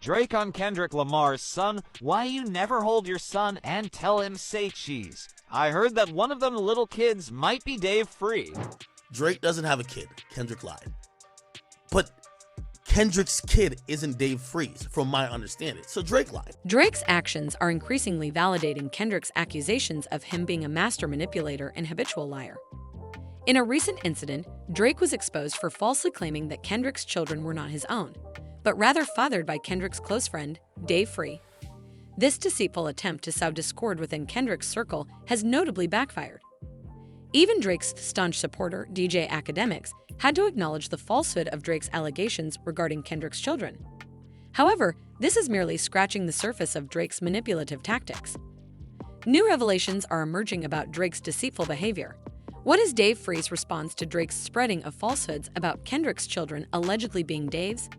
Drake on Kendrick Lamar's son, why you never hold your son and tell him say cheese. I heard that one of them little kids might be Dave Free. Drake doesn't have a kid. Kendrick lied. But Kendrick's kid isn't Dave Freeze, from my understanding, so Drake lied. Drake's actions are increasingly validating Kendrick's accusations of him being a master manipulator and habitual liar. In a recent incident, Drake was exposed for falsely claiming that Kendrick's children were not his own, but rather fathered by Kendrick's close friend, Dave Free. This deceitful attempt to sow discord within Kendrick's circle has notably backfired. Even Drake's staunch supporter, DJ Academics, had to acknowledge the falsehood of Drake's allegations regarding Kendrick's children. However, this is merely scratching the surface of Drake's manipulative tactics. New revelations are emerging about Drake's deceitful behavior. What is Dave Free's response to Drake's spreading of falsehoods about Kendrick's children allegedly being Dave's?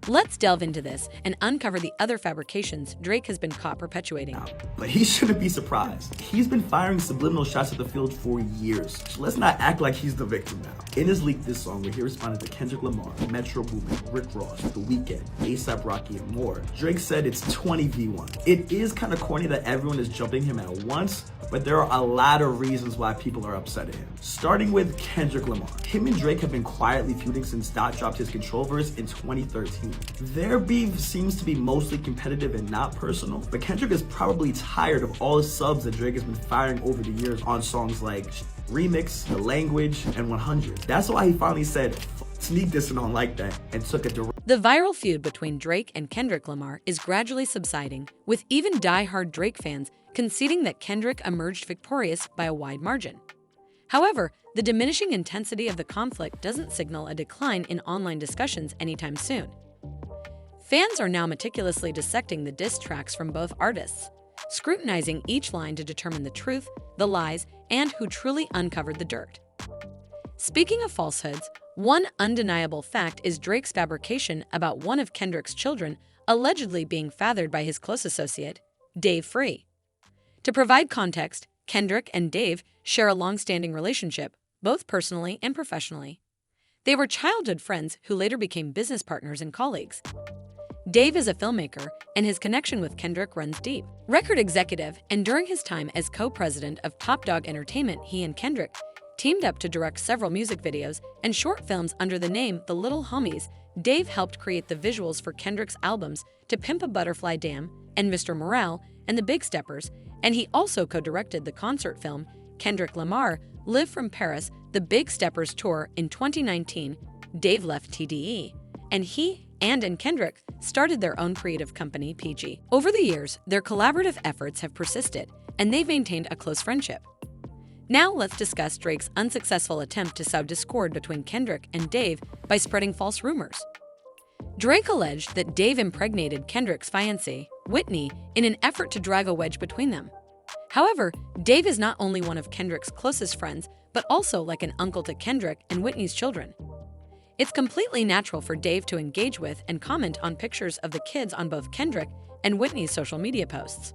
Let's delve into this and uncover the other fabrications Drake has been caught perpetuating. But he shouldn't be surprised. He's been firing subliminal shots at the field for years. So let's not act like he's the victim now. In his leak this song, where he responded to Kendrick Lamar, Metro Boomin, Rick Ross, The Weeknd, A$AP Rocky, and more, Drake said it's 20v1. It is kind of corny that everyone is jumping him at once, but there are a lot of reasons why people are upset at him. Starting with Kendrick Lamar. Him and Drake have been quietly feuding since Dot dropped his Control verse in 2013. Their beef seems to be mostly competitive and not personal, but Kendrick is probably tired of all the subs that Drake has been firing over the years on songs like Remix, The Language, and 100. That's why he finally said, sneak this and don't like that, and took a direct. The viral feud between Drake and Kendrick Lamar is gradually subsiding, with even die-hard Drake fans conceding that Kendrick emerged victorious by a wide margin. However, the diminishing intensity of the conflict doesn't signal a decline in online discussions anytime soon. Fans are now meticulously dissecting the diss tracks from both artists, scrutinizing each line to determine the truth, the lies, and who truly uncovered the dirt. Speaking of falsehoods, one undeniable fact is Drake's fabrication about one of Kendrick's children allegedly being fathered by his close associate, Dave Free. To provide context, Kendrick and Dave share a long-standing relationship, both personally and professionally. They were childhood friends who later became business partners and colleagues. Dave is a filmmaker, and his connection with Kendrick runs deep. Record executive, and during his time as co-president of Top Dog Entertainment, he and Kendrick teamed up to direct several music videos and short films under the name The Little Homies. Dave helped create the visuals for Kendrick's albums To Pimp a Butterfly Dam and Mr. Morale and The Big Steppers, and he also co-directed the concert film Kendrick Lamar Live from Paris, The Big Steppers Tour in 2019. Dave left TDE, and he and Kendrick started their own creative company, PG. Over the years, their collaborative efforts have persisted, and they've maintained a close friendship. Now let's discuss Drake's unsuccessful attempt to sow discord between Kendrick and Dave by spreading false rumors. Drake alleged that Dave impregnated Kendrick's fiancée, Whitney, in an effort to drive a wedge between them. However, Dave is not only one of Kendrick's closest friends, but also like an uncle to Kendrick and Whitney's children. It's completely natural for Dave to engage with and comment on pictures of the kids on both Kendrick and Whitney's social media posts.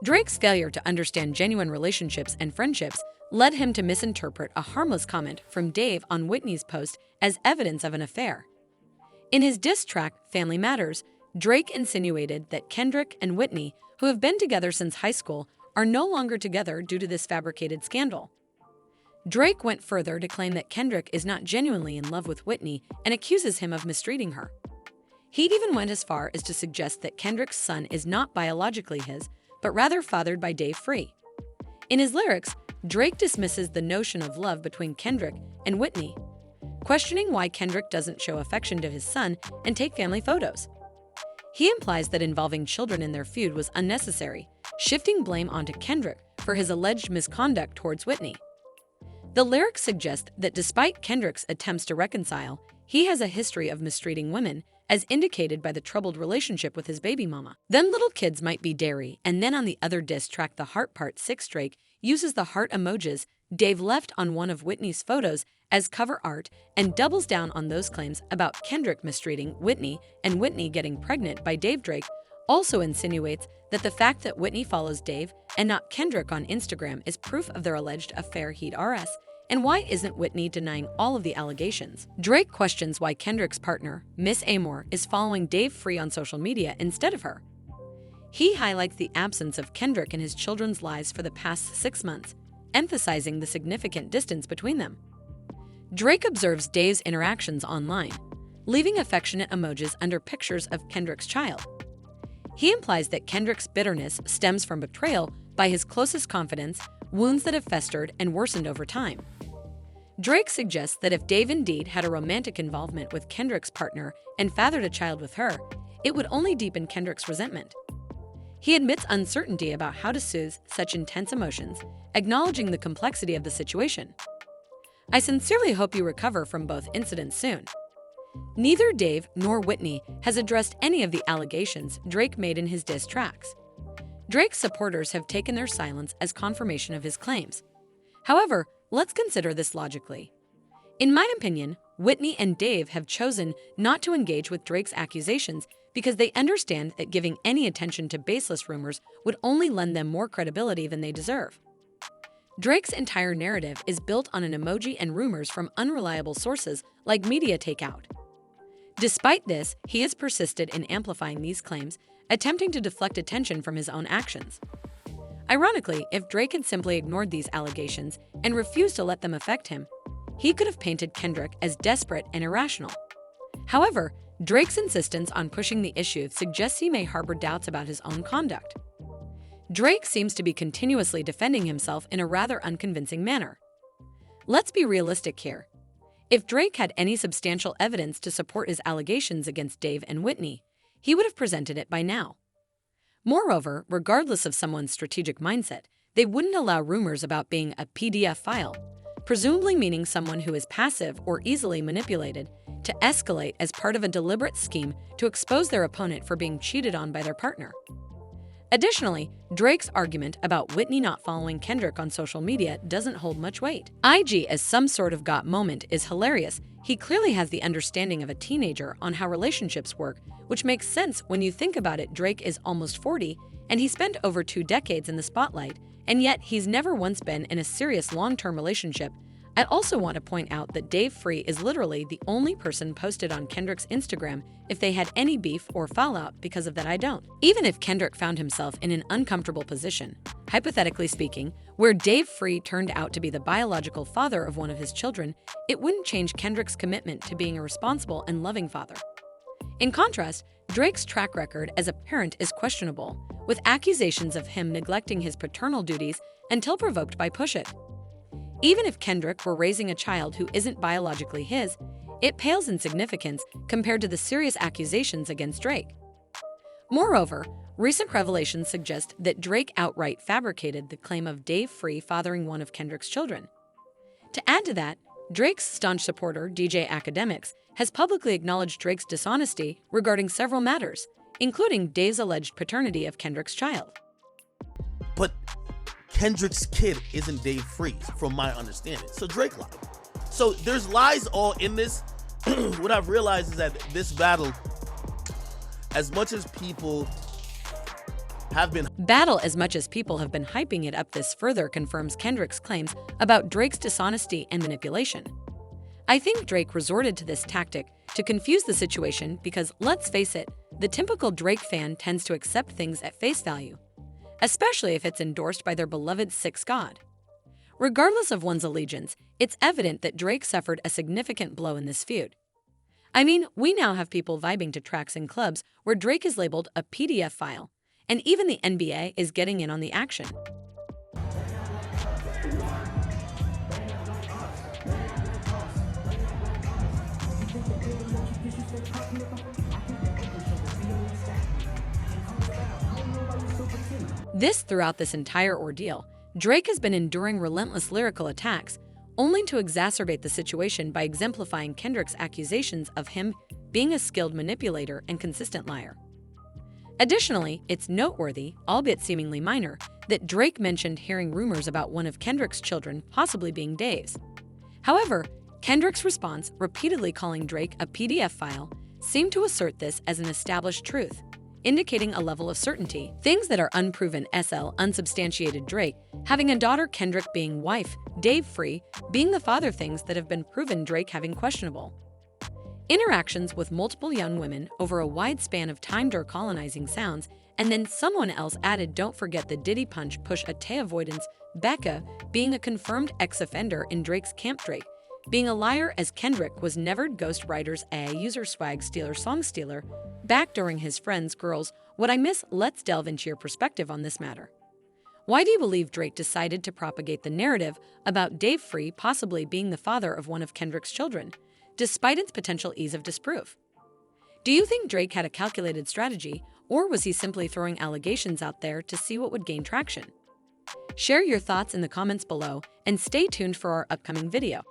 Drake's failure to understand genuine relationships and friendships led him to misinterpret a harmless comment from Dave on Whitney's post as evidence of an affair. In his diss track, Family Matters, Drake insinuated that Kendrick and Whitney, who have been together since high school, are no longer together due to this fabricated scandal. Drake went further to claim that Kendrick is not genuinely in love with Whitney and accuses him of mistreating her. He'd even went as far as to suggest that Kendrick's son is not biologically his, but rather fathered by Dave Free. In his lyrics, Drake dismisses the notion of love between Kendrick and Whitney, questioning why Kendrick doesn't show affection to his son and take family photos. He implies that involving children in their feud was unnecessary, shifting blame onto Kendrick for his alleged misconduct towards Whitney. The lyrics suggest that despite Kendrick's attempts to reconcile, he has a history of mistreating women, as indicated by the troubled relationship with his baby mama. Them little kids might be dairy, and then on the other diss track, The Heart Part 6, Drake uses the heart emojis Dave left on one of Whitney's photos as cover art and doubles down on those claims about Kendrick mistreating Whitney and Whitney getting pregnant by Dave. Drake also insinuates that the fact that Whitney follows Dave and not Kendrick on Instagram is proof of their alleged affair. He'd RS And why isn't Whitney denying all of the allegations? Drake questions why Kendrick's partner, Miss Amor, is following Dave Free on social media instead of her. He highlights the absence of Kendrick in his children's lives for the past 6 months, emphasizing the significant distance between them. Drake observes Dave's interactions online, leaving affectionate emojis under pictures of Kendrick's child. He implies that Kendrick's bitterness stems from betrayal by his closest confidants, wounds that have festered and worsened over time. Drake suggests that if Dave indeed had a romantic involvement with Kendrick's partner and fathered a child with her, it would only deepen Kendrick's resentment. He admits uncertainty about how to soothe such intense emotions, acknowledging the complexity of the situation. I sincerely hope you recover from both incidents soon. Neither Dave nor Whitney has addressed any of the allegations Drake made in his diss tracks. Drake's supporters have taken their silence as confirmation of his claims. However, let's consider this logically. In my opinion, Whitney and Dave have chosen not to engage with Drake's accusations because they understand that giving any attention to baseless rumors would only lend them more credibility than they deserve. Drake's entire narrative is built on an emoji and rumors from unreliable sources like Media Takeout. Despite this, he has persisted in amplifying these claims, attempting to deflect attention from his own actions. Ironically, if Drake had simply ignored these allegations and refused to let them affect him, he could have painted Kendrick as desperate and irrational. However, Drake's insistence on pushing the issue suggests he may harbor doubts about his own conduct. Drake seems to be continuously defending himself in a rather unconvincing manner. Let's be realistic here. If Drake had any substantial evidence to support his allegations against Dave and Whitney, he would have presented it by now. Moreover, regardless of someone's strategic mindset, they wouldn't allow rumors about being a PDF file, presumably meaning someone who is passive or easily manipulated, to escalate as part of a deliberate scheme to expose their opponent for being cheated on by their partner. Additionally, Drake's argument about Whitney not following Kendrick on social media doesn't hold much weight. IG as some sort of got moment is hilarious. He clearly has the understanding of a teenager on how relationships work, which makes sense when you think about it. Drake is almost 40, and he spent over 2 decades in the spotlight, and yet he's never once been in a serious long-term relationship. I also want to point out that Dave Free is literally the only person posted on Kendrick's Instagram if they had any beef or fallout. Because of that, I don't. Even if Kendrick found himself in an uncomfortable position, hypothetically speaking, where Dave Free turned out to be the biological father of one of his children, it wouldn't change Kendrick's commitment to being a responsible and loving father. In contrast, Drake's track record as a parent is questionable, with accusations of him neglecting his paternal duties until provoked by Push It. Even if Kendrick were raising a child who isn't biologically his, it pales in significance compared to the serious accusations against Drake. Moreover, recent revelations suggest that Drake outright fabricated the claim of Dave Free fathering one of Kendrick's children. To add to that, Drake's staunch supporter, DJ Academics, has publicly acknowledged Drake's dishonesty regarding several matters, including Dave's alleged paternity of Kendrick's child. But Kendrick's kid isn't Dave Freeze, from my understanding. So Drake lied. So there's lies all in this. What I've realized is that this battle, as much as people have been hyping it up, this further confirms Kendrick's claims about Drake's dishonesty and manipulation. I think Drake resorted to this tactic to confuse the situation because, let's face it, the typical Drake fan tends to accept things at face value, especially if it's endorsed by their beloved Six God. Regardless of one's allegiance, it's evident that Drake suffered a significant blow in this feud. I mean, we now have people vibing to tracks in clubs where Drake is labeled a PDF file, and even the NBA is getting in on the action. Throughout this entire ordeal, Drake has been enduring relentless lyrical attacks, only to exacerbate the situation by exemplifying Kendrick's accusations of him being a skilled manipulator and consistent liar. Additionally, it's noteworthy, albeit seemingly minor, that Drake mentioned hearing rumors about one of Kendrick's children possibly being Dave's. However, Kendrick's response, repeatedly calling Drake a PDF file, seemed to assert this as an established truth. indicating a level of certainty. Things that are unproven SL unsubstantiated Drake, having a daughter Kendrick being wife, Dave free, being the father things that have been proven Drake having questionable. Interactions with multiple young women over a wide span of time colonizing sounds, and then someone else added don't forget the Diddy punch push a Tay avoidance, Becca being a confirmed ex-offender in Drake's camp Drake, being a liar as Kendrick was never ghost writers a user swag stealer song stealer, back during his friends girls, what I miss. Let's delve into your perspective on this matter. Why do you believe Drake decided to propagate the narrative about Dave Free possibly being the father of one of Kendrick's children, despite its potential ease of disproof? Do you think Drake had a calculated strategy, or was he simply throwing allegations out there to see what would gain traction? Share your thoughts in the comments below and stay tuned for our upcoming video.